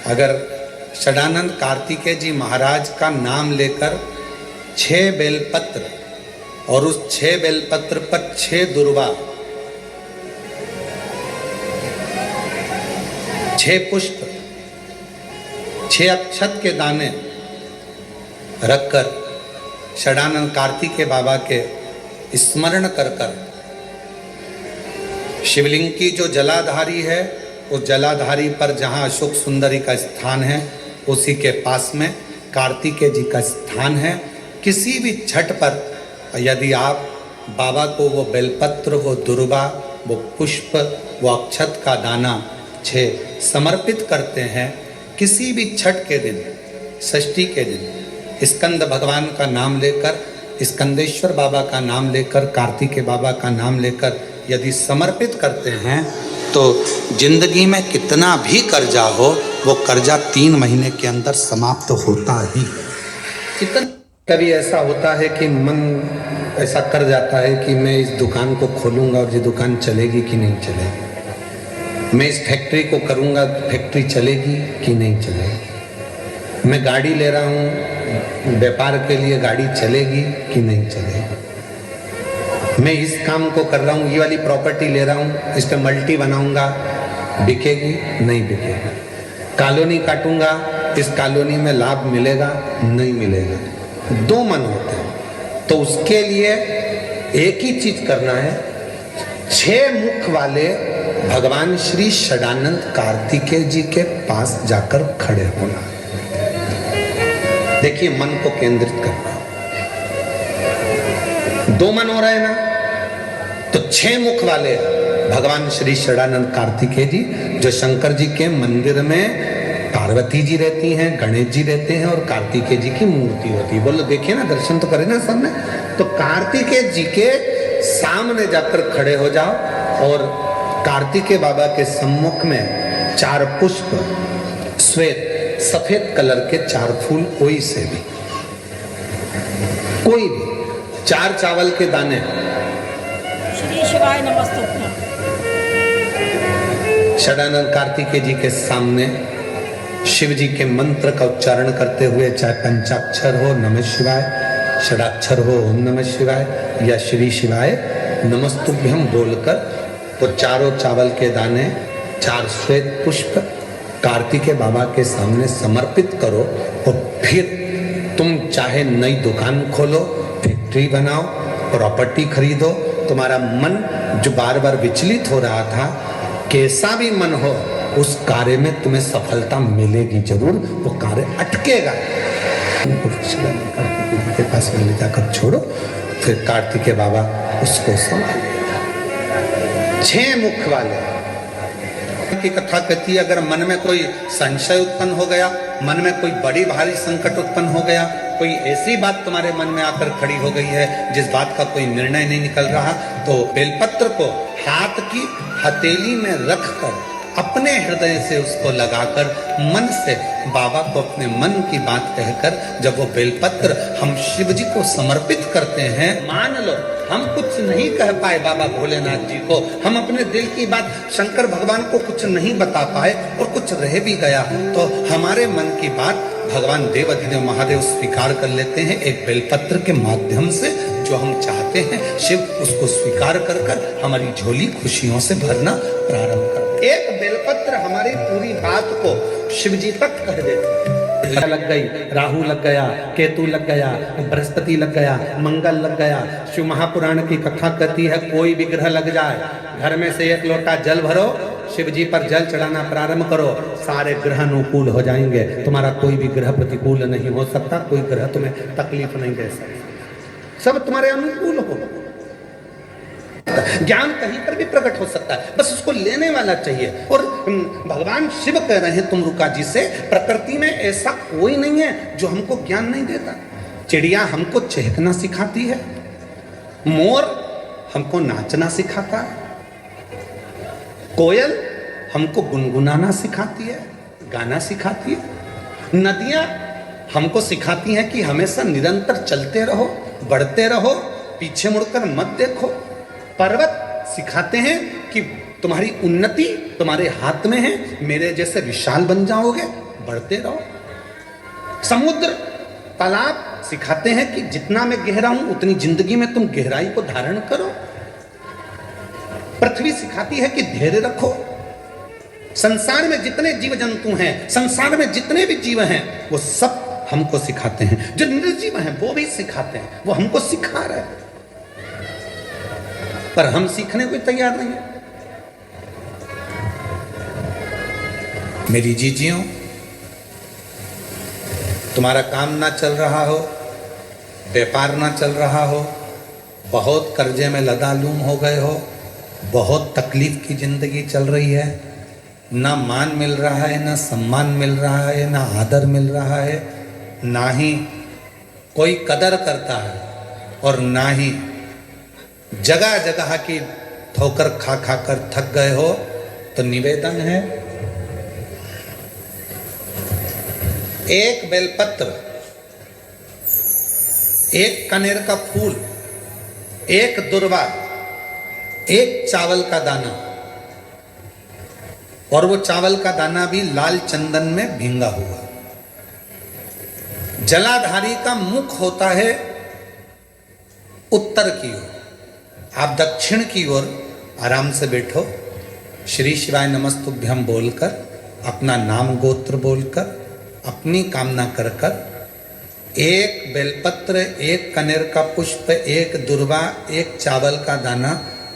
अगर षडानंद कार्तिकेय जी महाराज का नाम लेकर 6 बेलपत्र और उस 6 बेलपत्र पर 6 दुर्वा, 6 पुष्प, 6 अक्षत के दाने रखकर षडानंद कार्तिकेय बाबा के स्मरण कर कर शिवलिंग की जो जलाधारी है, उस जलाधारी पर जहाँ अशोक सुंदरी का स्थान है, उसी के पास में कार्तिकेय जी का स्थान है। किसी भी छठ पर यदि आप बाबा को वो बेलपत्र, वो दुर्वा, वो पुष्प, वो अक्षत का दाना 6 समर्पित करते हैं, किसी भी छठ के दिन, षष्ठी के दिन स्कंद भगवान का नाम लेकर, स्कंदेश्वर बाबा का नाम लेकर, कार्तिकेय बाबा का नाम लेकर यदि समर्पित करते हैं तो जिंदगी में कितना भी कर्जा हो, वो कर्जा 3 महीने के अंदर समाप्त होता ही। कितना कभी ऐसा होता है कि मन ऐसा कर जाता है कि मैं इस दुकान को खोलूंगा और ये दुकान चलेगी कि नहीं चलेगी, मैं इस फैक्ट्री को करूंगा, फैक्ट्री चलेगी कि नहीं चलेगी, मैं गाड़ी ले रहा हूँ व्यापार के लिए, गाड़ी चलेगी कि नहीं चलेगी, मैं इस काम को कर रहा हूँ, ये वाली प्रॉपर्टी ले रहा हूँ, इस पर मल्टी बनाऊंगा, बिकेगी नहीं बिकेगी, कॉलोनी काटूंगा, इस कॉलोनी में लाभ मिलेगा नहीं मिलेगा। 2 मन होते हैं, तो उसके लिए एक ही चीज करना है, 6 मुख वाले भगवान श्री षडानंद कार्तिकेय जी के पास जाकर खड़े होना। देखिए, मन को केंद्रित करना। 2 मन हो रहे ना, तो 6 मुख वाले भगवान श्री षडानंद कार्तिकेय जी, जो शंकर जी के मंदिर में पार्वती जी रहती हैं, गणेश जी रहते हैं और कार्तिकेय जी की मूर्ति होती है। बोलो, देखिए ना, दर्शन तो करें ना सामने। तो कार्तिकेय जी के सामने जाकर खड़े हो जाओ और कार्तिकेय बाबा के सम्मुख में 4 पुष्प, श्वेत सफेद कलर के 4 फूल, कोई से भी, कोई भी, 4 चावल के दाने। श्री शिवाय नमस्तुभ्यं। षडानंद कार्तिकेय जी के सामने शिव जी के मंत्र का उच्चारण करते हुए, चाहे पंचाक्षर हो नमः शिवाय, षडाक्षर हो ओम नमः शिवाय, या श्री शिवाय नमस्तुभ्यं बोलकर वो 4 चावल के दाने, 4 श्वेत पुष्प कार्तिकेय बाबा के सामने समर्पित करो। और फिर तुम चाहे नई दुकान खोलो, फैक्ट्री बनाओ, प्रॉपर्टी खरीदो, तुम्हारा मन जो बार बार विचलित हो रहा था, कैसा भी मन हो, उस कार्य में तुम्हें सफलता मिलेगी जरूर, वो कार्य अटकेगा। कार्तिकेय के पास में ले जाकर छोड़ो, फिर कार्तिकेय बाबा उसको संभाल। 6 मुख वाले की कथा कहती है, अगर मन में कोई संशय उत्पन्न हो गया, मन में कोई बड़ी भारी संकट उत्पन्न हो गया, कोई ऐसी बात तुम्हारे मन में आकर खड़ी हो गई है जिस बात का कोई निर्णय नहीं निकल रहा, तो बेलपत्र को हाथ की हथेली में रखकर अपने हृदय से उसको लगाकर मन से बाबा को अपने मन की बात कहकर जब वो बेलपत्र हम शिव जी को समर्पित करते हैं, मान लो हम कुछ नहीं कह पाए बाबा भोलेनाथ जी को, हम अपने दिल की बात शंकर भगवान को कुछ नहीं बता पाए और कुछ रह भी गया, तो हमारे मन की बात भगवान देव अधिदेव महादेव स्वीकार कर लेते हैं एक बेलपत्र के माध्यम से। जो हम चाहते हैं शिव उसको स्वीकार कर कर हमारी झोली खुशियों से भरना प्रारंभ कर। एक बेलपत्र हमारी पूरी बात को शिव जी तक कह देते। लग गई, राहु लग गया, केतु लग गया, बृहस्पति लग गया, मंगल लग गया। शिव महापुराण की कथा कहती है, कोई भी ग्रह लग जाए, घर में से 1 लोटा जल भरो, शिव जी पर जल चढ़ाना प्रारंभ करो, सारे ग्रह अनुकूल हो जाएंगे। तुम्हारा कोई भी ग्रह प्रतिकूल नहीं हो सकता, कोई ग्रह तुम्हें तकलीफ नहीं दे सकता, सब तुम्हारे अनुकूल हो। ज्ञान कहीं पर भी प्रकट हो सकता है, बस उसको लेने वाला चाहिए। और भगवान शिव कह रहे हैं तुमरुका जी से, प्रकृति में ऐसा कोई नहीं है जो हमको ज्ञान नहीं देता। चिड़िया हमको चहकना सिखाती है, मोर हमको नाचना सिखाता है, कोयल हमको गुनगुनाना सिखाती है, गाना सिखाती है, नदियां हमको सिखाती हैं कि हमेशा निरंतर चलते रहो, बढ़ते रहो, पीछे मुड़कर मत देखो, पर्वत सिखाते हैं कि तुम्हारी उन्नति तुम्हारे हाथ में है, मेरे जैसे विशाल बन जाओगे, बढ़ते रहो। समुद्र तालाब सिखाते हैं कि जितना मैं गहरा हूं उतनी जिंदगी में तुम गहराई को धारण करो। पृथ्वी सिखाती है कि धैर्य रखो। संसार में जितने जीव जंतु हैं, संसार में जितने भी जीव हैं, वो सब हमको सिखाते हैं। जो निर्जीव हैं वो भी सिखाते हैं, वो हमको सिखा रहे हैं, पर हम सीखने को तैयार नहीं है। मेरी जीजियों, तुम्हारा काम ना चल रहा हो, व्यापार ना चल रहा हो, बहुत कर्जे में लदालूम हो गए हो, बहुत तकलीफ की जिंदगी चल रही है, ना मान मिल रहा है, ना सम्मान मिल रहा है, ना आदर मिल रहा है, ना ही कोई कदर करता है, और ना ही जगह जगह की ठोकर खा खा कर थक गए हो, तो निवेदन है, एक बेलपत्र, एक कनेर का फूल, एक दुर्वा, एक चावल का दाना, और वो चावल का दाना भी लाल चंदन में भींगा हुआ। जलाधारी का मुख होता है उत्तर की ओर, आप दक्षिण की ओर आराम से बैठो, श्री शिवाय नमस्तुभ्यम बोलकर, अपना नाम गोत्र बोलकर, अपनी कामना कर कर, एक बेलपत्र, एक कनेर का पुष्प, एक दुर्वा, एक चावल का दाना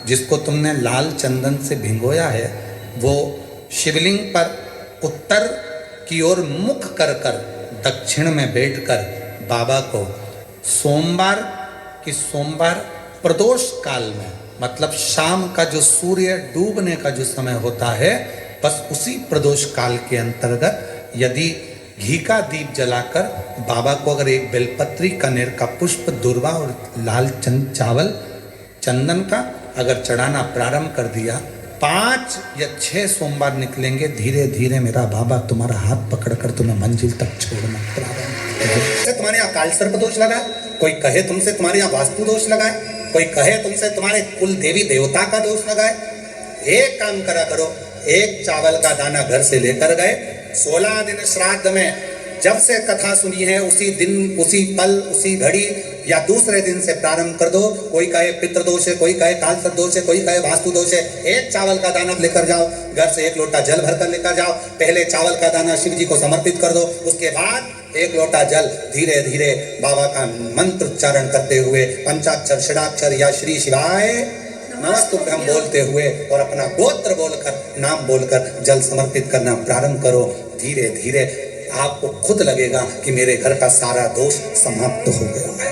जिसको तुमने लाल चंदन से भिगोया है, वो शिवलिंग पर उत्तर की ओर मुख कर कर दक्षिण में बैठकर बाबा को सोमवार प्रदोष काल में, मतलब शाम का जो सूर्य डूबने का जो समय होता है, बस उसी प्रदोष काल के अंतर्गत यदि घी का दीप जलाकर बाबा को अगर एक बेलपत्री, कनेर का पुष्प, दुर्वा और लाल चावल चंदन का अगर चढ़ाना प्रारंभ कर दिया, 5 या 6 सोमवार निकलेंगे, धीरे धीरे मेरा बाबा तुम्हारा हाथ पकड़कर तुम्हें मंजिल तक छोड़ना प्रारंभ। तुम्हारे यहाँ काल सर्प दोष लगा, कोई कहे तुमसे तुम्हारे यहाँ वास्तु दोष लगा है, कोई कहे तुमसे तुम्हारे कुल देवी देवता का दोष लगा है, एक काम करा करो, एक चावल का दाना घर से लेकर गए, 16 दिन श्राद्ध में जब से कथा सुनी है उसी दिन, उसी पल, उसी घड़ी या दूसरे दिन से प्रारंभ कर दो। कोई कहे पितृदोष है, कोई कहे काल सर्प दोष है, कोई कहे वास्तु दोष है, एक चावल का दाना लेकर जाओ, घर से 1 लोटा जल भरकर लेकर जाओ, पहले चावल का दाना शिव जी को समर्पित कर दो, उसके बाद 1 लोटा जल धीरे धीरे बाबा का मंत्र उच्चारण करते हुए पंचाक्षर, षडाक्षर या श्री शिवाय नमस्तुभ्यम बोलते हुए और अपना गोत्र बोलकर, नाम बोलकर जल समर्पित करना प्रारंभ करो। धीरे धीरे आपको खुद लगेगा कि मेरे घर का सारा दोष समाप्त हो गया है।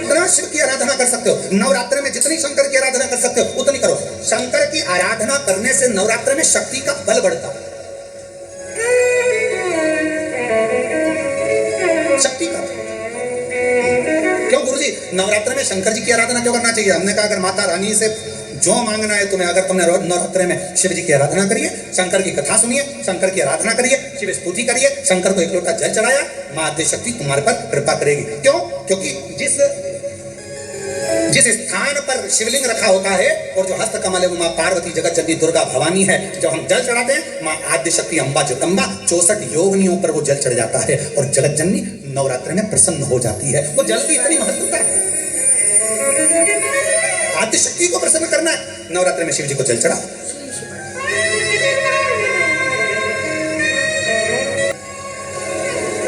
इतना शिव की आराधना कर सकते हो, नवरात्र में जितनी शंकर की आराधना कर सकते हो उतनी करो। शंकर की आराधना करने से नवरात्र में शक्ति का बल बढ़ता है, शक्ति का। क्यों गुरुजी नवरात्र में शंकर जी की आराधना क्यों करना चाहिए? हमने कहा अगर माता रानी से जो मांगना है तुम्हें, अगर तुमने नवरात्र में शिव जी की आराधना करिए, शंकर की कथा सुनिए, शंकर की आराधना करिए, शिव स्तुति करिए, शंकर को 1 लोटा जल चढ़ाया, मां आद्य शक्ति तुम्हारे पर कृपा करेगी। क्यों? क्योंकि जिस स्थान पर शिवलिंग रखा होता है और जो हस्त कमल है वो मां पार्वती, जगत जननी, दुर्गा, भवानी है। जब हम जल चढ़ाते हैं मां आद्य शक्ति अम्बा जगदम्बा 64 योगिनियों पर वो जल चढ़ जाता है और जगत जननी नवरात्र में प्रसन्न हो जाती है। वो जल की इतनी महत्वता है, आद्य शक्ति को प्रसन्न करना है, नवरात्र में शिव जी को जल चढ़ा।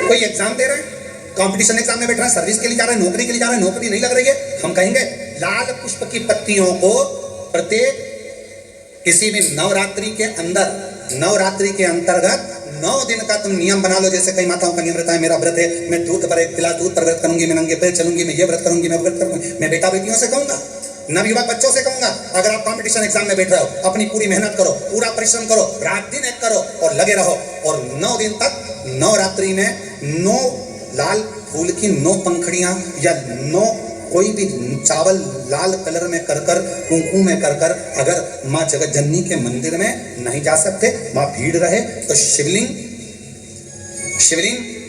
कोई एग्जाम दे रहा है, कंपटीशन एग्जाम में बैठ रहा है, सर्विस के लिए जा रहा है, नौकरी के लिए जा रहा है, नौकरी नहीं लग रही है, हम कहेंगे लाल पुष्प की पत्तियों को प्रत्येक किसी भी नवरात्रि के अंदर, नवरात्रि के अंतर्गत 9 दिन का तुम नियम बना लो। जैसे कई माताओं का नियम रहता है, मेरा व्रत है, मैं दूध पर 1 गिलास दूध पर व्रत करूंगी, मैं नंगे पैर चलूंगी, मैं ये व्रत करूंगी, मैं व्रत करूंगी। मैं बेटा बेटियों से कहूंगा, नवयुवक बच्चों से कहूंगा, अगर आप कंपटीशन एग्जाम में बैठ रहे हो, अपनी पूरी मेहनत करो, पूरा परिश्रम करो, रात दिन एक करो और लगे रहो, और 9 दिन तक नवरात्रि में 9 लाल फूल की 9 पंखड़ियां या 9 कोई भी चावल लाल कलर में कर कर, कुंकू में कर कर, अगर माँ जगत जननी के मंदिर में नहीं जा सकते, वहां भीड़ रहे, तो शिवलिंग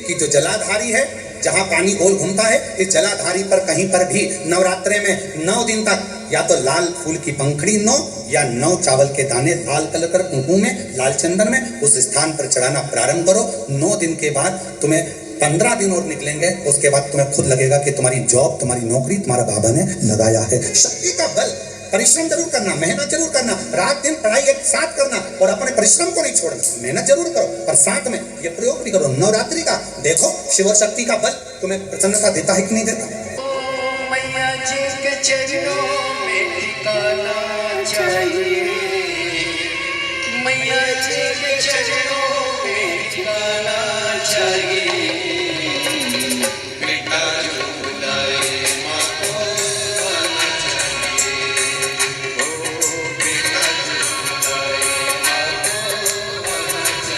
की जो जलाधारी है, जहां पानी गोल घूमता है, इस जलाधारी पर कहीं पर भी नवरात्रे में 9 दिन तक या तो लाल फूल की पंखड़ी 9 या 9 चावल के दाने लाल कलर कर कुंकुम में, लाल चंदन में उस स्थान पर चढ़ाना प्रारंभ करो। 9 दिन के बाद तुम्हें 15 दिन और निकलेंगे, उसके बाद तुम्हें खुद लगेगा कि तुम्हारी जॉब, तुम्हारी नौकरी तुम्हारा बाबा ने लगाया है। शक्ति का बल, परिश्रम जरूर करना, मेहनत जरूर करना, रात दिन पढ़ाई एक साथ करना और अपने परिश्रम को नहीं छोड़ना। मेहनत जरूर करो पर साथ में ये प्रयोग भी करो नवरात्रि का। देखो शिव और शक्ति का बल तुम्हें प्रसन्नता देता है कि नहीं देता। मैया जी के चरणों में ठिकाना चाहिए, मैया जी के चरणों में ठिकाना चाहिए। बेटा जो बुलाए माँ को आना चाहिए, ओ बेटा जो बुलाए माँ को आना चाहिए।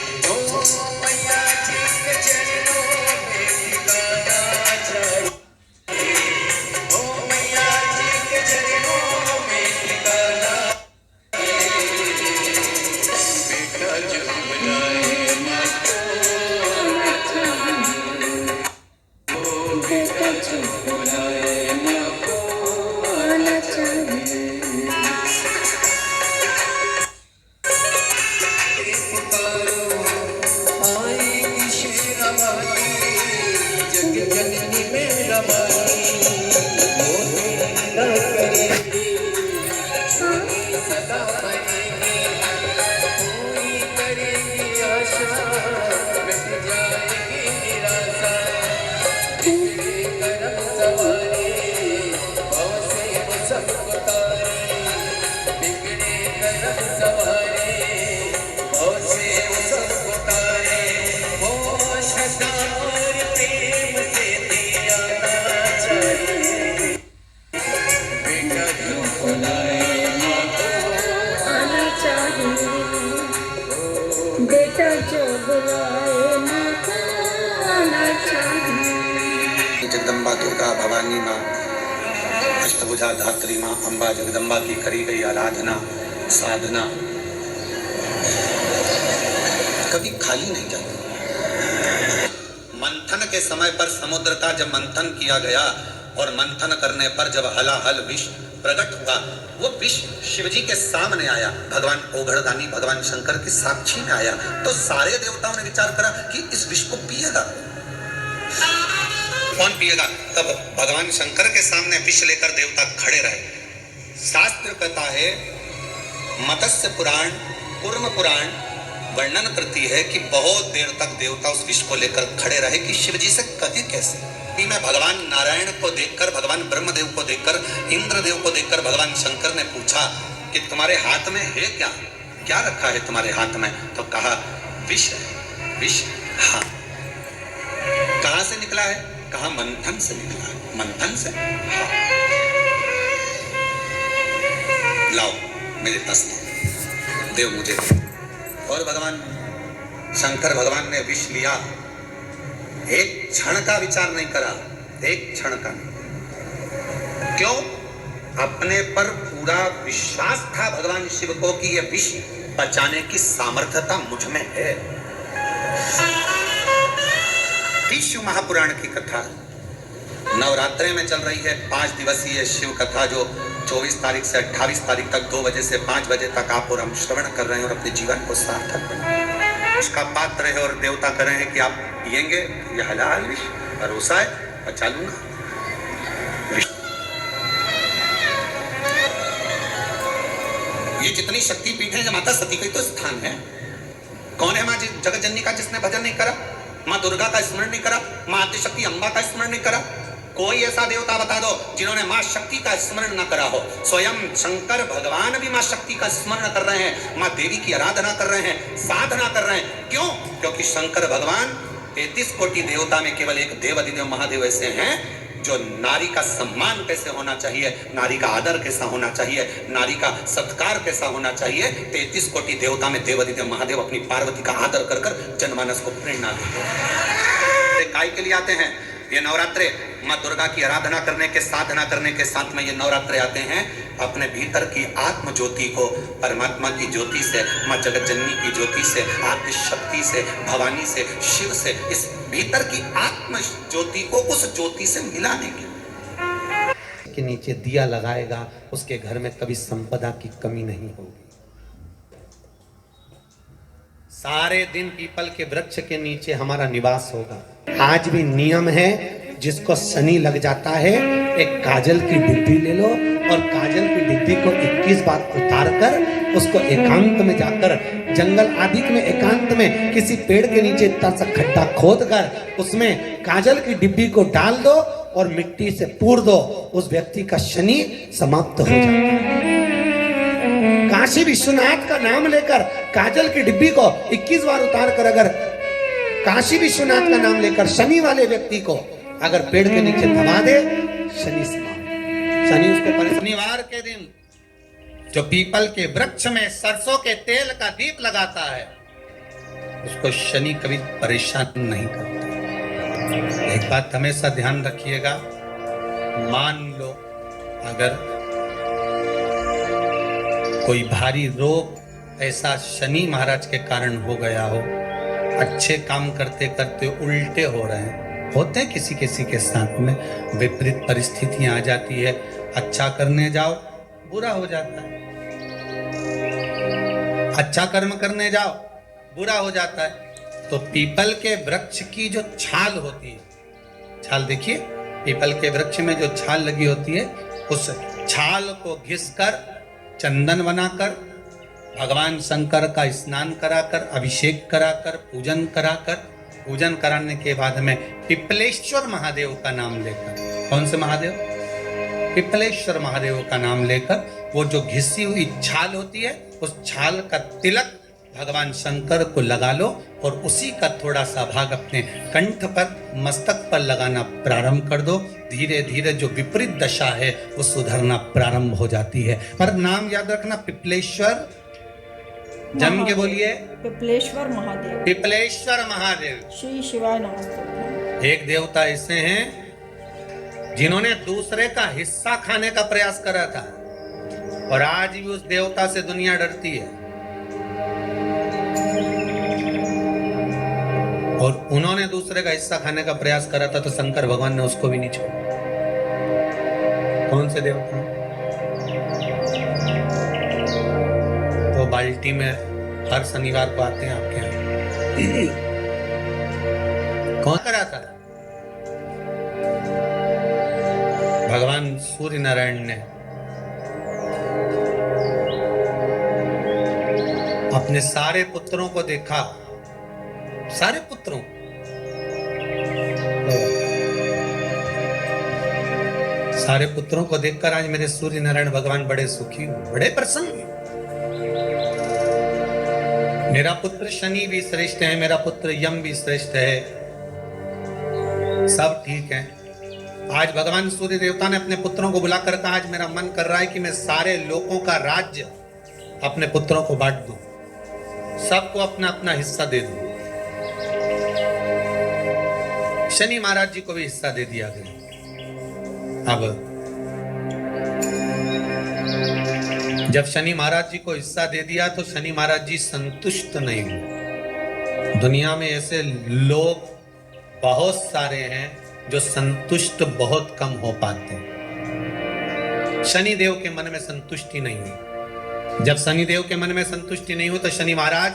ओ मैया जी के चरणों में ठिकाना चाहिए, ओ मैया जी के चरणों में ठिकाना बेटा जो बुलाए माँ को आना चाहिए, ओ बेटा जो बुलाए माँ को आना चाहिए। पुकारो आएगी शेरावाली, जग जननी मेरा वाली, वो तेरा करेगी, सदा बनेगी, पूरी करेगी आशा, मिट जाएगी निराशा। बिगड़े करम सवारे, भव से वो सब उतारे, बिगड़े करम सवारे, भव से वो सब उतारे। हो श्रद्धा और प्रेम से दिया चाहिए, बेटा जो बुलाए माँ को आना चाहिए, बेटा जो बुलाए माँ को आना चाहिए। जगदम्बा दुर्गा भवानी माँ, अष्टभुजा धात्री माँ अम्बा जगदम्बा की करी गई आराधना साधना कभी खाली नहीं जाती। मंथन के समय पर समुद्र का जब मंथन किया गया और मंथन करने पर जब हलाहल विष प्रकट हुआ, वो विष शिवजी के सामने आया, भगवान ओघड़दानी भगवान शंकर की साक्षी में आया, तो सारे देवताओं ने विचार करा कि इस विष को पिएगा कौन पिएगा। तब भगवान शंकर के सामने विष लेकर देवता खड़े रहे। शास्त्र कहता है, मत्स्य पुराण कूर्म पुराण वर्णन करती है कि बहुत देर तक देवता उस विष को लेकर खड़े रहे कि शिव जी से कहे कैसे। में भगवान नारायण को देखकर, भगवान ब्रह्मदेव को देखकर, इंद्रदेव को देखकर भगवान शंकर ने पूछा कि तुम्हारे हाथ में है क्या, क्या रखा है तुम्हारे हाथ में। तो कहा विष है। विष? हाँ। कहां से निकला है? कहा मंथन से निकला है। मंथन से? हाँ। लाओ मेरे पास देव मुझे। और भगवान शंकर भगवान ने विष लिया, एक क्षण का विचार नहीं करा, एक क्षण का। क्यों? अपने पर पूरा विश्वास था भगवान शिव को कि यह विष बचाने की सामर्थ्यता मुझ में है। विष्णु महापुराण की कथा नवरात्रे में चल रही है, 5 दिवसीय शिव कथा, जो 24 तारीख से 28 तारीख तक 2 बजे से 5 बजे तक आप और हम श्रवण कर रहे हैं और अपने जीवन को सार्थक बनाए। उसका पात्र है और देवता कर रहे हैं कि आप पिएंगे, ये हलाल विष भरोसा है, बचा लूंगा। ये जितनी शक्ति पीठ है, माता सती का तो स्थान है। कौन है माँ जगत जननी का जिसने भजन नहीं करा, माँ दुर्गा का स्मरण नहीं करा, माँ आदिशक्ति अम्बा का स्मरण नहीं करा? कोई ऐसा देवता बता दो जिन्होंने माँ शक्ति का स्मरण न करा हो। स्वयं शंकर भगवान भी माँ शक्ति का स्मरण कर रहे हैं, माँ देवी की आराधना कर रहे हैं, साधना कर रहे हैं। क्यों? क्योंकि शंकर भगवान 33 कोटि देवता में केवल एक देव अधिदेव महादेव ऐसे हैं जो नारी का सम्मान कैसे होना चाहिए, नारी का आदर कैसा होना चाहिए, नारी का सत्कार कैसा होना चाहिए। 33 कोटि देवता में देव अधिदेव महादेव अपनी पार्वती का आदर कर कर जनमानस को प्रेरणा देते हैं। काय के लिए आते हैं? ये नवरात्रे माँ दुर्गा की आराधना करने के, साधना करने के साथ में ये नवरात्रे आते हैं अपने भीतर की आत्म ज्योति को परमात्मा की ज्योति से, माँ जगत जननी की ज्योति से, आदि शक्ति से, भवानी से, शिव से, इस भीतर की आत्म ज्योति को उस ज्योति से मिलाने के के नीचे दिया लगाएगा, उसके घर में कभी संपदा की कमी नहीं होगी। सारे दिन पीपल के वृक्ष के नीचे हमारा निवास होगा। आज भी नियम है, जिसको शनि लग जाता है, एक काजल की डिब्बी ले लो और काजल की डिब्बी को 21 बार उतार कर उसको एकांत में जाकर, जंगल आदि में एकांत में किसी पेड़ के नीचे इतना सा खड्डा खोद कर उसमें काजल की डिब्बी को डाल दो और मिट्टी से पूर दो, उस व्यक्ति का शनि समाप्त हो जाता है। काशी विश्वनाथ का नाम लेकर काजल की डिब्बी को 21 बार उतार कर अगर काशी विश्वनाथ का नाम लेकर शनि वाले व्यक्ति को अगर पेड़ के नीचे दबा दे, शनि समाप्त। शनि उसको शनिवार के दिन जो पीपल के वृक्ष में सरसों के तेल का दीप लगाता है, उसको शनि कभी परेशान नहीं करता। एक बात हमेशा ध्यान रखिएगा, मान लो अगर कोई भारी रोग ऐसा शनि महाराज के कारण हो गया हो, अच्छे काम करते करते उल्टे हो रहे हैं, होते हैं किसी किसी के साथ में, विपरीत परिस्थितियां आ जाती है, अच्छा करने जाओ बुरा हो जाता है, अच्छा कर्म करने जाओ बुरा हो जाता है। तो पीपल के वृक्ष की जो छाल होती है, छाल देखिए, पीपल के वृक्ष में जो छाल लगी होती है, उस छाल को घिसकर चंदन बनाकर भगवान शंकर का स्नान कराकर, अभिषेक कराकर, पूजन कराकर, पूजन कराने के बाद में पिपलेश्वर महादेव का नाम लेकर, कौन से महादेव? पिपलेश्वर महादेव का नाम लेकर वो जो घिसी हुई छाल होती है, उस छाल का तिलक भगवान शंकर को लगा लो और उसी का थोड़ा सा भाग अपने कंठ पर, मस्तक पर लगाना प्रारंभ कर दो। धीरे धीरे जो विपरीत दशा है वो सुधरना प्रारंभ हो जाती है। पर नाम याद रखना, पिपलेश्वर, जम के बोलिए, पिपलेश्वर महादेव। पिपलेश्वर महादेव। श्री शिवाय नमस्ते। एक देवता ऐसे हैं जिन्होंने दूसरे का हिस्सा खाने का प्रयास करा था और आज भी उस देवता से दुनिया डरती है। और उन्होंने दूसरे का हिस्सा खाने का प्रयास करा था तो शंकर भगवान ने उसको भी नहीं छोड़ा। कौन से देवता? वो बाल्टी में हर शनिवार को आते हैं आपके यहाँ। कौन करा था? भगवान सूर्य नारायण ने अपने सारे पुत्रों को देखा, सारे पुत्रों, सारे पुत्रों को देखकर आज मेरे सूर्य नारायण भगवान बड़े सुखी, बड़े प्रसन्न। मेरा पुत्र शनि भी श्रेष्ठ है, मेरा पुत्र यम भी श्रेष्ठ है, सब ठीक है। आज भगवान सूर्य देवता ने अपने पुत्रों को बुलाकर कहा, आज मेरा मन कर रहा है कि मैं सारे लोगों का राज्य अपने पुत्रों को बांट दूं, सबको अपना अपना हिस्सा दे दूं। शनि महाराज जी को भी हिस्सा दे दिया गया। अब जब शनि महाराज जी को हिस्सा दे दिया तो शनि महाराज जी संतुष्ट नहीं हुए। दुनिया में ऐसे लोग बहुत सारे हैं जो संतुष्ट बहुत कम हो पाते हैं। शनि देव के मन में संतुष्टि नहीं हुई। जब शनि देव के मन में संतुष्टि नहीं हुई तो शनि महाराज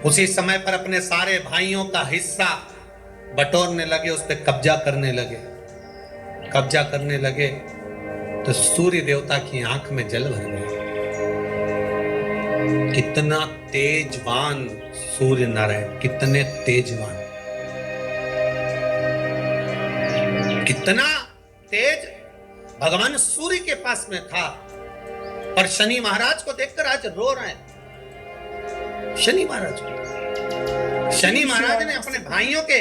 उसी समय पर अपने सारे भाइयों का हिस्सा बटोरने लगे, उस पर कब्जा करने लगे। कब्जा करने लगे तो सूर्य देवता की आंख में जल भर गया। कितना तेजवान सूर्य नारायण, कितने तेजवान, कितना तेज भगवान सूर्य के पास में था। पर शनि महाराज को देखकर आज रो रहे हैं। शनि महाराज को, शनि महाराज ने अपने भाइयों के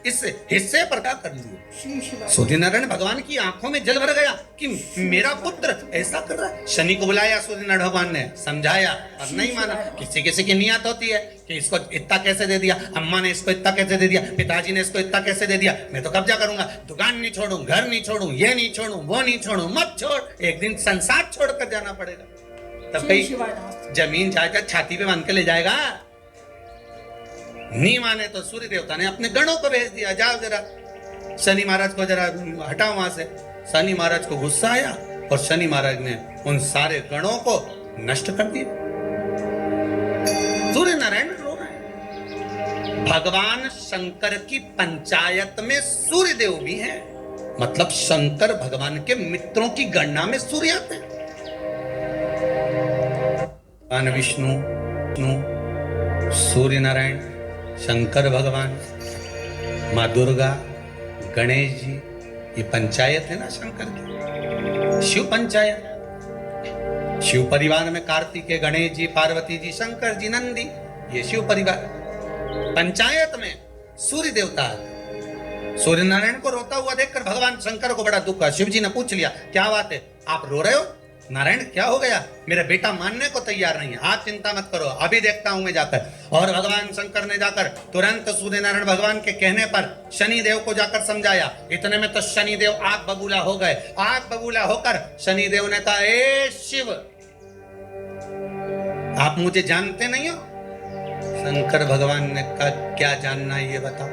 इस हिस्से पर क्या कर लिया। सूर्य नारायण भगवान की आंखों में जल भर गया कि मेरा पुत्र ऐसा कर रहा है। शनि को बुलाया सूर्य नारायण भगवान ने, समझाया और नहीं माना। किसी किसी की नियत होती है कि इसको इतना कैसे दे दिया, अम्मा ने इसको इतना कैसे दे दिया, पिताजी ने इसको इतना कैसे दे दिया, मैं तो कब्जा करूंगा, दुकान नहीं छोड़ू, घर नहीं छोड़ू, ये नहीं छोड़ू, वो नहीं छोड़ू, मत छोड़, एक दिन संसार छोड़कर जाना पड़ेगा। तब कहीं जमीन जायदाद छाती पे बांध के ले जाएगा। नहीं माने तो सूर्य देवता ने अपने गणों को भेज दिया, जाओ जरा शनि महाराज को जरा हटाओ वहां से। शनि महाराज को गुस्सा आया और शनि महाराज ने उन सारे गणों को नष्ट कर दिया। सूर्य नारायण रो रहे हैं। भगवान शंकर की पंचायत में सूर्य देव भी हैं, मतलब शंकर भगवान के मित्रों की गणना में सूर्य आते हैं। भगवान विष्णु, सूर्य नारायण, शंकर भगवान, माँ दुर्गा, गणेश जी, ये पंचायत है ना शंकर की, शिव पंचायत। शिव परिवार में कार्तिकेय, गणेश जी, पार्वती जी, शंकर जी, नंदी, ये शिव परिवार। पंचायत में सूर्य देवता है। सूर्य नारायण को रोता हुआ देखकर भगवान शंकर को बड़ा दुख हुआ। शिव जी ने पूछ लिया, क्या बात है, आप रो रहे हो? नारायण क्या हो गया? मेरा बेटा मानने को तैयार नहीं है। आप चिंता मत करो, अभी देखता हूं मैं जाकर। और भगवान शंकर ने जाकर तुरंत सूर्य नारायण भगवान के कहने पर शनि देव को जाकर समझाया। इतने में तो शनि देव आग बबूला हो गए। आग बबूला होकर शनि देव ने कहा, ए शिव, आप मुझे जानते नहीं हो? शंकर भगवान ने कहा, क्या जानना है ये बताओ,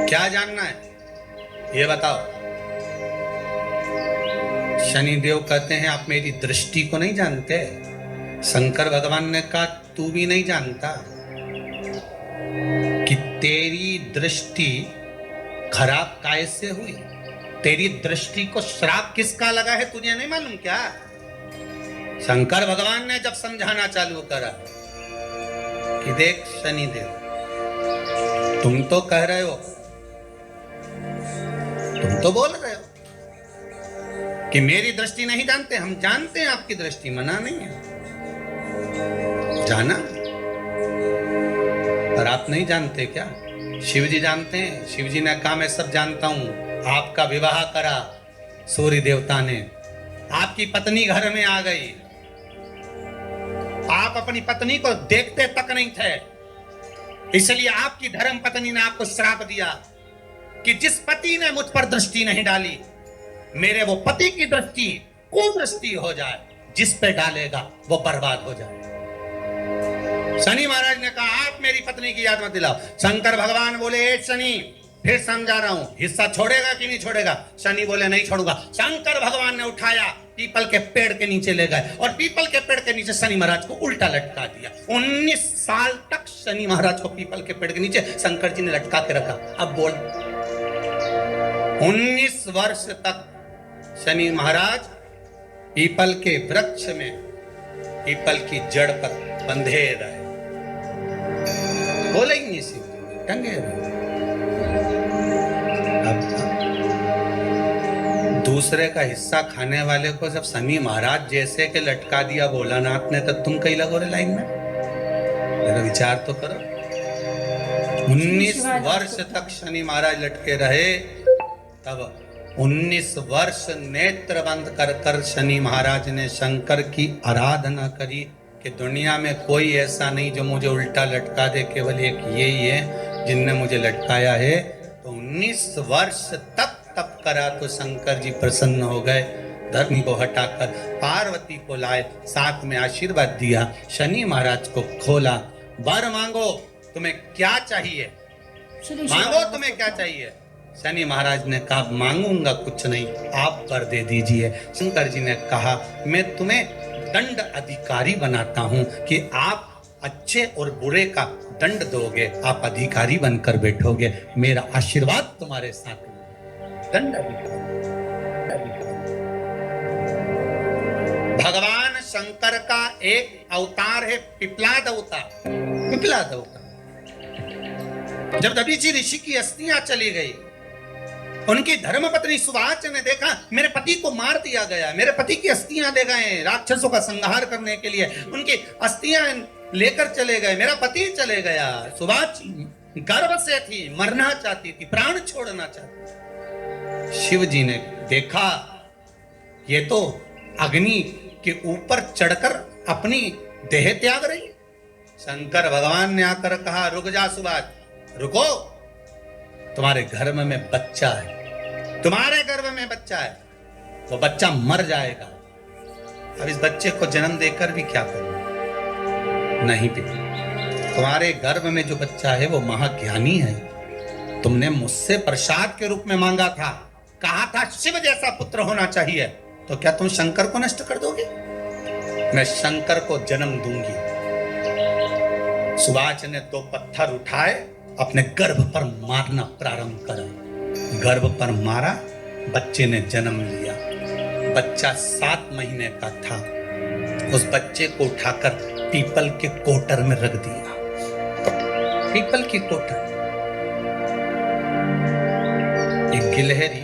क्या जानना है ये बताओ। शनि देव कहते हैं, आप मेरी दृष्टि को नहीं जानते। शंकर भगवान ने कहा, तू भी नहीं जानता कि तेरी दृष्टि खराब कैसे हुई। तेरी दृष्टि को श्राप किसका लगा है तुझे नहीं मालूम क्या? शंकर भगवान ने जब समझाना चालू करा कि देख शनि देव, तुम तो कह रहे हो, तुम तो बोल रहे हो कि मेरी दृष्टि नहीं जानते। हम जानते हैं आपकी दृष्टि, मना नहीं है, जाना, पर आप नहीं जानते क्या? शिव जी जानते हैं। शिव जी ने कहा, मैं सब जानता हूं। आपका विवाह करा सूर्य देवता ने, आपकी पत्नी घर में आ गई, आप अपनी पत्नी को देखते तक नहीं थे, इसलिए आपकी धर्म पत्नी ने आपको श्राप दिया कि जिस पति ने मुझ पर दृष्टि नहीं डाली, मेरे वो पति की दृष्टि कुदृष्टि हो जाए, जिस पे डालेगा वो बर्बाद हो जाए। शनि महाराज ने कहा, आप मेरी पत्नी की याद मत दिलाओ। शंकर भगवान बोले, ए शनि, फिर समझा रहा हूं, हिस्सा छोड़ेगा कि नहीं छोड़ेगा? शनि बोले, नहीं छोड़ूंगा। शंकर भगवान ने उठाया, पीपल के पेड़ के नीचे ले गए और पीपल के पेड़ के नीचे शनि महाराज को उल्टा लटका दिया। 19 साल तक शनि महाराज को पीपल के पेड़ के नीचे शंकर जी ने लटका के रखा। अब बोल, 19 वर्ष तक शनि महाराज पीपल के वृक्ष में, पीपल की जड़ पर बंधे रहे, बोले ही नहीं, शिव टंगे रहे। अब दूसरे का हिस्सा खाने वाले को जब शनि महाराज जैसे के लटका दिया भोलानाथ ने, तो तुम कहीं लगो रे लाइन में? मेरा विचार तो करो। 19 वर्ष तक शनि महाराज लटके रहे, तब 19 वर्ष नेत्र बंद कर कर शनि महाराज ने शंकर की आराधना करी कि दुनिया में कोई ऐसा नहीं जो मुझे उल्टा लटका दे, केवल एक यही है जिनने मुझे लटकाया है। तो 19 वर्ष तक तप करा तो शंकर जी प्रसन्न हो गए। धर्म को हटाकर पार्वती को लाए, साथ में आशीर्वाद दिया, शनि महाराज को खोला। वर मांगो, तुम्हें क्या चाहिए, मांगो तुम्हें क्या चाहिए। शनि महाराज ने कहा, मांगूंगा कुछ नहीं, आप वर दे दीजिए। शंकर जी ने कहा, मैं तुम्हें दंड अधिकारी बनाता हूं कि आप अच्छे और बुरे का दंड दोगे, आप अधिकारी बनकर बैठोगे, मेरा आशीर्वाद तुम्हारे साथ। दंड अधिकारी। भगवान शंकर का एक अवतार है पिपलाद अवतार। पिपलाद अवतार, जब दधीचि ऋषि की अस्थियां चली गई, उनकी धर्मपत्नी सुवाच ने देखा, मेरे पति को मार दिया गया, मेरे पति की अस्थियां ले गए राक्षसों का संहार करने के लिए, उनकी अस्थियां लेकर चले गए, मेरा पति चले गया। सुवाच गर्भ से थी, मरना चाहती थी, प्राण छोड़ना चाहती थी। शिव जी ने देखा, ये तो अग्नि के ऊपर चढ़कर अपनी देह त्याग रही। शंकर भगवान ने आकर कहा, रुक जा सुवाच, रुको, तुम्हारे गर्भ में बच्चा है, तुम्हारे गर्भ में बच्चा है, वो बच्चा मर जाएगा। अब इस बच्चे को जन्म देकर भी क्या करूं? नहीं बेटी, तुम्हारे गर्भ में जो बच्चा है वो महाज्ञानी है, तुमने मुझसे प्रसाद के रूप में मांगा था, कहा था शिव जैसा पुत्र होना चाहिए, तो क्या तुम शंकर को नष्ट कर दोगे? मैं शंकर को जन्म दूंगी। सुभाष ने 2 पत्थर उठाए, अपने गर्भ पर मारना प्रारंभ करा। गर्भ पर मारा, बच्चे ने जन्म लिया। बच्चा 7 महीने का था। उस बच्चे को उठाकर पीपल के कोटर में रख दिया। पीपल की कोटर। एक गिलहरी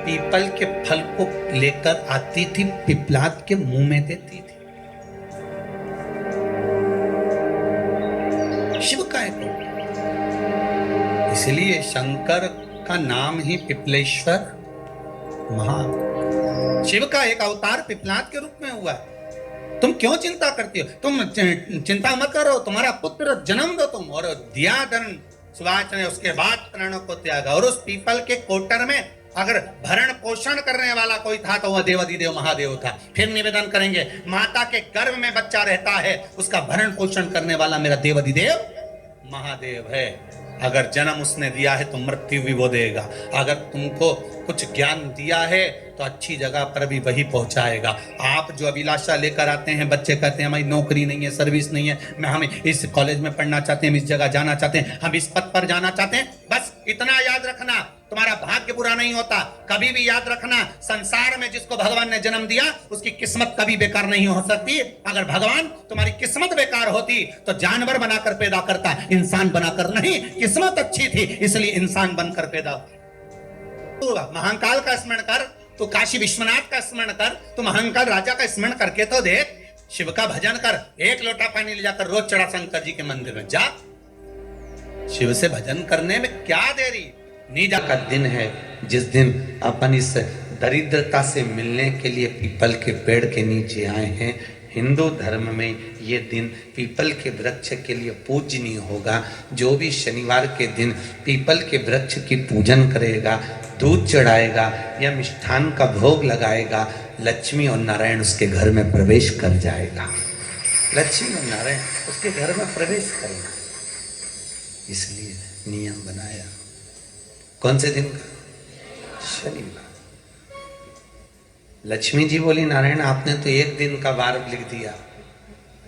पीपल के फल को लेकर आती थी, पिपलाद के मुंह में देती थी। शिव का है को, इसलिए शंकर का नाम ही पिपलेश्वर महा। शिव का एक अवतार पिपलाद के रूप में हुआ है। तुम क्यों चिंता करती हो? तुम चिंता मत करो, तुम्हारा पुत्र जन्म दो तुम। और दिया धन सुभाष ने, उसके बाद प्राणों को त्यागा। और उस पीपल के कोटर में अगर भरण पोषण करने वाला कोई था तो वह देवाधिदेव महादेव था। फिर निवेदन करेंगे, माता के गर्भ में बच्चा रहता है, उसका भरण पोषण करने वाला मेरा देवाधिदेव महादेव है। अगर जन्म उसने दिया है तो मृत्यु भी वो देगा। अगर तुमको कुछ ज्ञान दिया है तो अच्छी जगह पर भी वही पहुंचाएगा। आप जो अभिलाषा लेकर आते हैं, बच्चे कहते हैं हमारी नौकरी नहीं है, सर्विस नहीं है, हम इस कॉलेज में पढ़ना चाहते हैं, हम इस जगह जाना चाहते हैं, हम इस पद पर जाना चाहते हैं, बस इतना याद रखना, तुम्हारा भाग्य बुरा नहीं होता। कभी भी याद रखना, संसार में जिसको भगवान ने जन्म दिया उसकी किस्मत कभी बेकार नहीं हो सकती। अगर भगवान तुम्हारी किस्मत बेकार होती तो जानवर बनाकर पैदा करता, इंसान बनाकर नहीं। किस्मत अच्छी थी इसलिए इंसान बनकर पैदा। तू महाकाल का स्मरण कर, तू काशी विश्वनाथ का स्मरण कर, तू महाकाल राजा का स्मरण करके तो देख। शिव का भजन कर, 1 लोटा पानी ले जाकर रोज चढ़ा शंकर जी के मंदिर में जा। शिव से भजन करने में क्या देरी। नीजा का दिन है जिस दिन अपन इस दरिद्रता से मिलने के लिए पीपल के पेड़ के नीचे आए हैं। हिंदू धर्म में ये दिन पीपल के वृक्ष के लिए पूजनीय होगा। जो भी शनिवार के दिन पीपल के वृक्ष की पूजन करेगा, दूध चढ़ाएगा या मिष्ठान का भोग लगाएगा, लक्ष्मी और नारायण उसके घर में प्रवेश कर जाएगा। लक्ष्मी और नारायण उसके घर में प्रवेश करेगा। इसलिए नियम बनाया। कौन से दिन का? शनिवार। लक्ष्मी जी बोली, नारायण आपने तो 1 दिन का वार लिख दिया।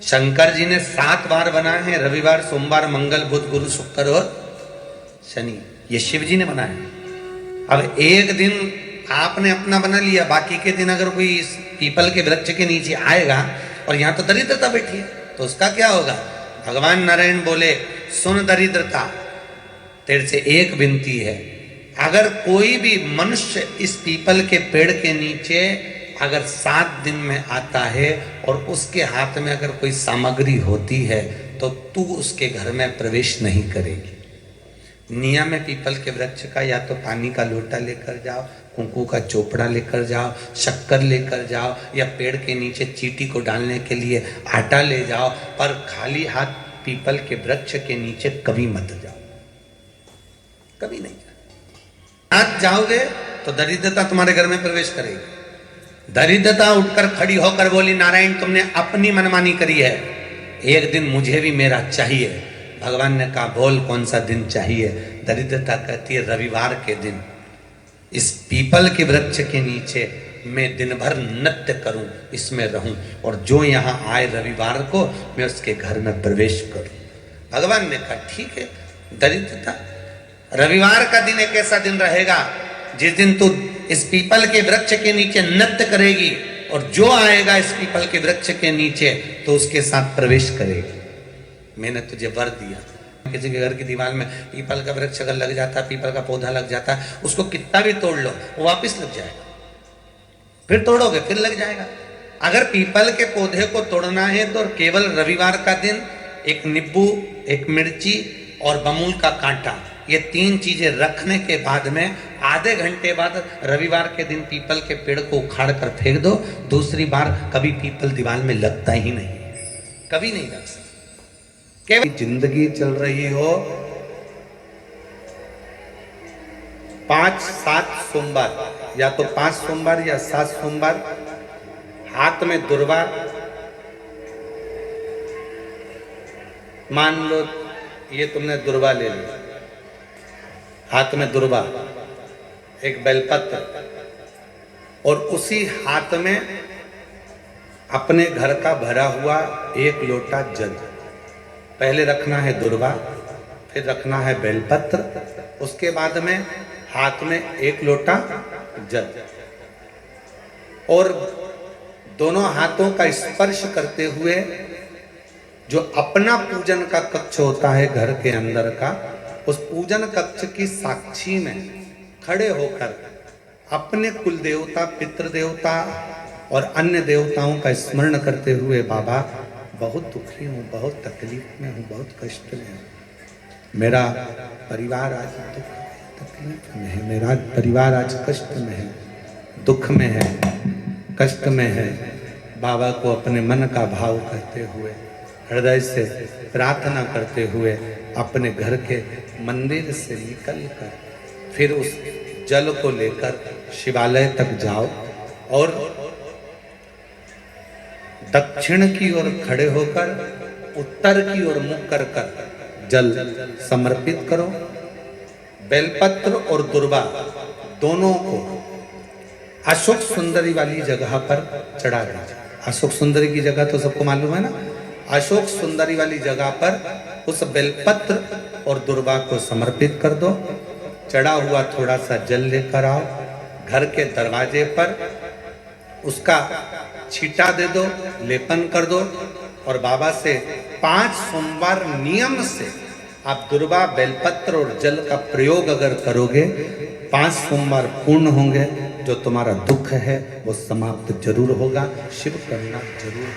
शंकर जी ने 7 वार बनाए हैं, रविवार, सोमवार, मंगल, बुध, गुरु, शुक्र और शनि। ये शिव जी ने बनाया। अब 1 दिन आपने अपना बना लिया, बाकी के दिन अगर कोई इस पीपल के वृक्ष के नीचे आएगा और यहाँ तो दरिद्रता बैठी है तो उसका क्या होगा? भगवान नारायण बोले, सुन दरिद्रता, तेरे से एक विनती है, अगर कोई भी मनुष्य इस पीपल के पेड़ के नीचे अगर 7 दिन में आता है और उसके हाथ में अगर कोई सामग्री होती है तो तू उसके घर में प्रवेश नहीं करेगी। नियम में पीपल के वृक्ष का या तो पानी का लोटा लेकर जाओ, कुंकू का चोपड़ा लेकर जाओ, शक्कर लेकर जाओ, या पेड़ के नीचे चींटी को डालने के लिए आटा ले जाओ, पर खाली हाथ पीपल के वृक्ष के नीचे कभी मत जाओ, कभी नहीं। आज जाओगे तो दरिद्रता तुम्हारे घर में प्रवेश करेगी। दरिद्रता उठकर खड़ी होकर बोली, नारायण तुमने अपनी मनमानी करी है, एक दिन मुझे भी मेरा चाहिए। भगवान ने कहा, बोल कौन सा दिन चाहिए? दरिद्रता कहती है, रविवार के दिन इस पीपल के वृक्ष के नीचे मैं दिन भर नृत्य करूं, इसमें रहूं, और जो यहाँ आए रविवार को मैं उसके घर में प्रवेश करूं। भगवान ने कहा, ठीक है। दरिद्रता, रविवार का दिन एक ऐसा दिन रहेगा जिस दिन तू इस पीपल के वृक्ष के नीचे नृत्य करेगी और जो आएगा इस पीपल के वृक्ष के नीचे तो उसके साथ प्रवेश करेगी। मैंने तुझे वर दिया। किसी के घर की दीवार में पीपल का वृक्ष अगर लग जाता है, पीपल का पौधा लग जाता है, उसको कितना भी तोड़ लो वो वापिस लग जाएगा, फिर तोड़ोगे फिर लग जाएगा। अगर पीपल के पौधे को तोड़ना है तो केवल रविवार का दिन एक नींबू, एक मिर्ची और बमूल का कांटा, ये 3 चीजें रखने के बाद में आधे घंटे बाद रविवार के दिन पीपल के पेड़ को उखाड़ कर फेंक दो। दूसरी बार कभी पीपल दीवार में लगता ही नहीं, कभी नहीं लग सकता। केवल जिंदगी चल रही हो 5-7 सोमवार, या तो 5 सोमवार या 7 सोमवार, हाथ में दुर्वा, मान लो ये तुमने दुर्वा ले लिया, हाथ में दुर्वा, एक बेलपत्र, और उसी हाथ में अपने घर का भरा हुआ 1 लोटा जल। पहले रखना है दुर्वा, फिर रखना है बेलपत्र, उसके बाद में हाथ में 1 लोटा जल, और दोनों हाथों का स्पर्श करते हुए जो अपना पूजन का कक्ष होता है घर के अंदर का, उस पूजन कक्ष की साक्षी में खड़े होकर अपने कुल देवता, पितृ देवता और अन्य देवताओं का स्मरण करते हुए, बाबा बहुत दुखी हूँ, बहुत तकलीफ में हूँ, बहुत कष्ट में हूँ, मेरा परिवार आज तकलीफ में है, मेरा परिवार आज कष्ट में है, दुख में है, कष्ट में है। बाबा को अपने मन का भाव कहते हुए, हृदय से प्रार्थना करते हुए अपने घर के मंदिर से निकलकर फिर उस जल को लेकर शिवालय तक जाओ और दक्षिण की ओर खड़े होकर उत्तर की ओर मुख कर जल समर्पित करो। बेलपत्र और दुर्वा दोनों को अशोक सुंदरी वाली जगह पर चढ़ा दीजिए। अशोक सुंदरी की जगह तो सबको मालूम है ना। अशोक सुंदरी वाली जगह पर उस बेलपत्र और दुर्वा को समर्पित कर दो। चढ़ा हुआ थोड़ा सा जल लेकर आओ, घर के दरवाजे पर उसका छींटा दे दो, लेपन कर दो, और बाबा से 5 सोमवार नियम से आप दुर्वा, बेलपत्र और जल का प्रयोग अगर करोगे, 5 सोमवार पूर्ण होंगे। जो तुम्हारा दुख है वो समाप्त जरूर होगा। शिव करुणा जरूर